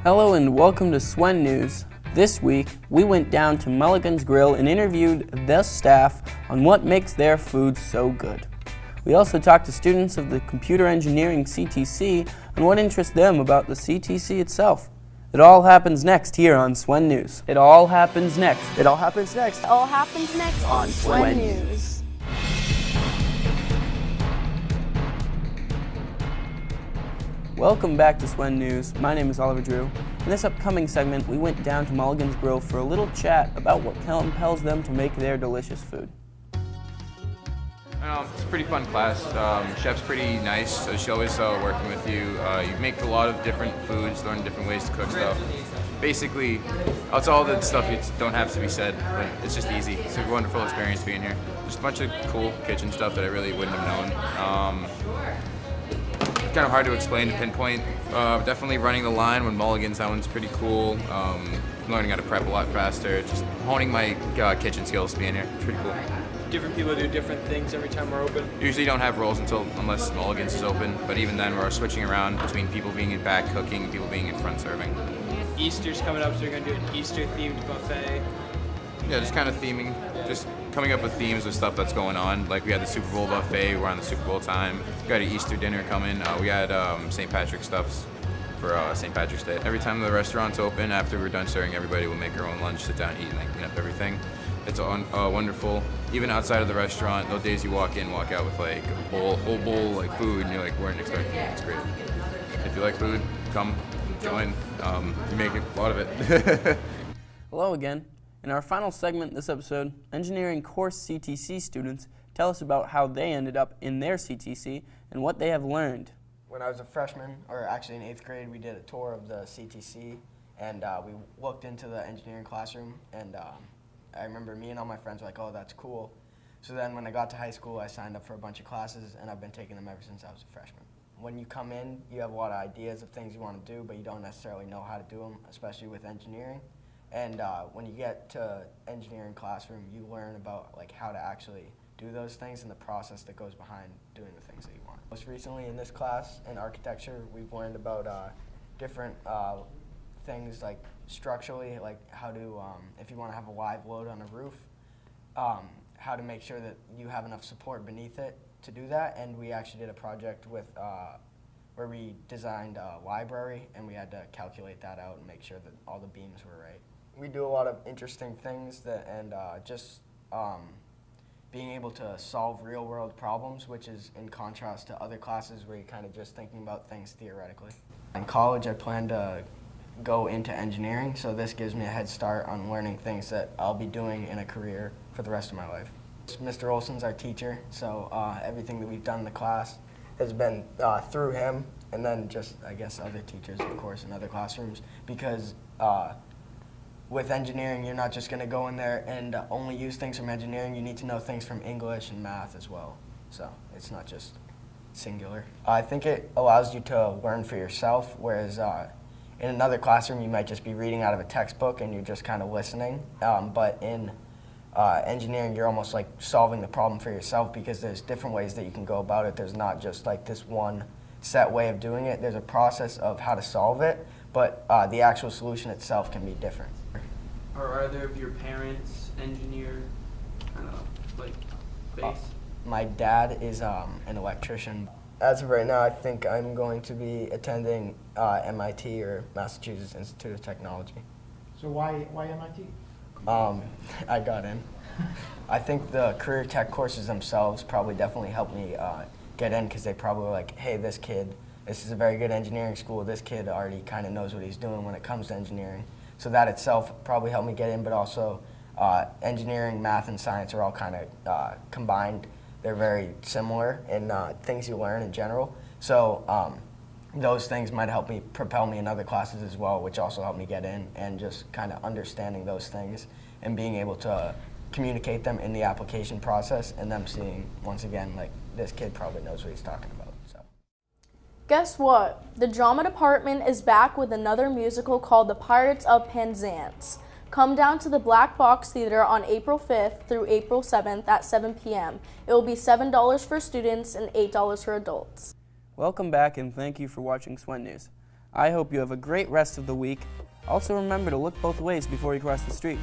Hello and welcome to Swen News. This week, we went down to Mulligans Grill and interviewed the staff on what makes their food so good. We also talked to students of the Computer Engineering CTC on what interests them about the CTC itself. It all happens next here on Swen News. It all happens next. It all happens next. It all happens next on Swen News. Welcome back to Swen News. My name is Oliver Drew. In this upcoming segment, we went down to Mulligans Grill for a little chat about what compels them to make their delicious food. It's a pretty fun class. Chef's pretty nice, so she always working with you. You make a lot of different foods, learn different ways to cook stuff. Basically, it's all the stuff you don't have to be said, but it's just easy. It's a wonderful experience being here. Just a bunch of cool kitchen stuff that I really wouldn't have known. Kind of hard to explain, to pinpoint. Definitely running the line when Mulligans, that one's pretty cool. Learning how to prep a lot faster. Just honing my kitchen skills being here. It's pretty cool. Different people do different things every time we're open. Usually don't have roles unless Mulligans is open, but even then we're switching around between people being in back cooking, people being in front serving. Easter's coming up, so we're going to do an Easter-themed buffet. Yeah, just kind of theming, just coming up with themes of stuff that's going on. Like we had the Super Bowl buffet, we're on the Super Bowl time. We got an Easter dinner coming. We had St. Patrick's stuffs for St. Patrick's Day. Every time the restaurant's open, after we're done serving everybody, we'll make our own lunch, sit down, eat, and clean up everything. It's wonderful. Even outside of the restaurant, those days you walk in, walk out with like a whole bowl like food, and you're like, weren't expecting it. It's great. If you like food, come, join. You make a lot of it. Hello again. In our final segment this episode, engineering course CTC students tell us about how they ended up in their CTC and what they have learned. When I was a freshman, or actually in 8th grade, we did a tour of the CTC, and we looked into the engineering classroom, and I remember me and all my friends were like, oh, that's cool. So then when I got to high school, I signed up for a bunch of classes, and I've been taking them ever since I was a freshman. When you come in, you have a lot of ideas of things you want to do, but you don't necessarily know how to do them, especially with engineering. And when you get to engineering classroom, you learn about like how to actually do those things and the process that goes behind doing the things that you want. Most recently in this class, in architecture, we've learned about different things like structurally, like how to, if you want to have a live load on a roof, how to make sure that you have enough support beneath it to do that. And we actually did a project with where we designed a library, and we had to calculate that out and make sure that all the beams were right. We do a lot of interesting things just being able to solve real-world problems, which is in contrast to other classes where you're kind of just thinking about things theoretically. In college, I plan to go into engineering, so this gives me a head start on learning things that I'll be doing in a career for the rest of my life. Mr. Olson's our teacher, so everything that we've done in the class has been through him, and then just, I guess, other teachers, of course, in other classrooms, because with engineering, you're not just going to go in there and only use things from engineering. You need to know things from English and math as well. So it's not just singular. I think it allows you to learn for yourself, whereas in another classroom, you might just be reading out of a textbook and you're just kind of listening. But in engineering, you're almost like solving the problem for yourself, because there's different ways that you can go about it. There's not just like this one set way of doing it. There's a process of how to solve it, but the actual solution itself can be different. Are either of your parents engineer, kind of like base? My dad is an electrician. As of right now, I think I'm going to be attending MIT, or Massachusetts Institute of Technology. So why MIT? I got in. I think the career tech courses themselves probably definitely helped me get in, because they probably were like, hey, this is a very good engineering school. This kid already kind of knows what he's doing when it comes to engineering. So that itself probably helped me get in, but also engineering, math, and science are all kind of combined. They're very similar in things you learn in general. So those things might help me propel me in other classes as well, which also helped me get in, and just kind of understanding those things and being able to communicate them in the application process, and them seeing, once again, like, this kid probably knows what he's talking about. So. Guess what? The drama department is back with another musical called The Pirates of Penzance. Come down to the Black Box Theater on April 5th through April 7th at 7 p.m. It will be $7 for students and $8 for adults. Welcome back, and thank you for watching Swen News. I hope you have a great rest of the week. Also remember to look both ways before you cross the street.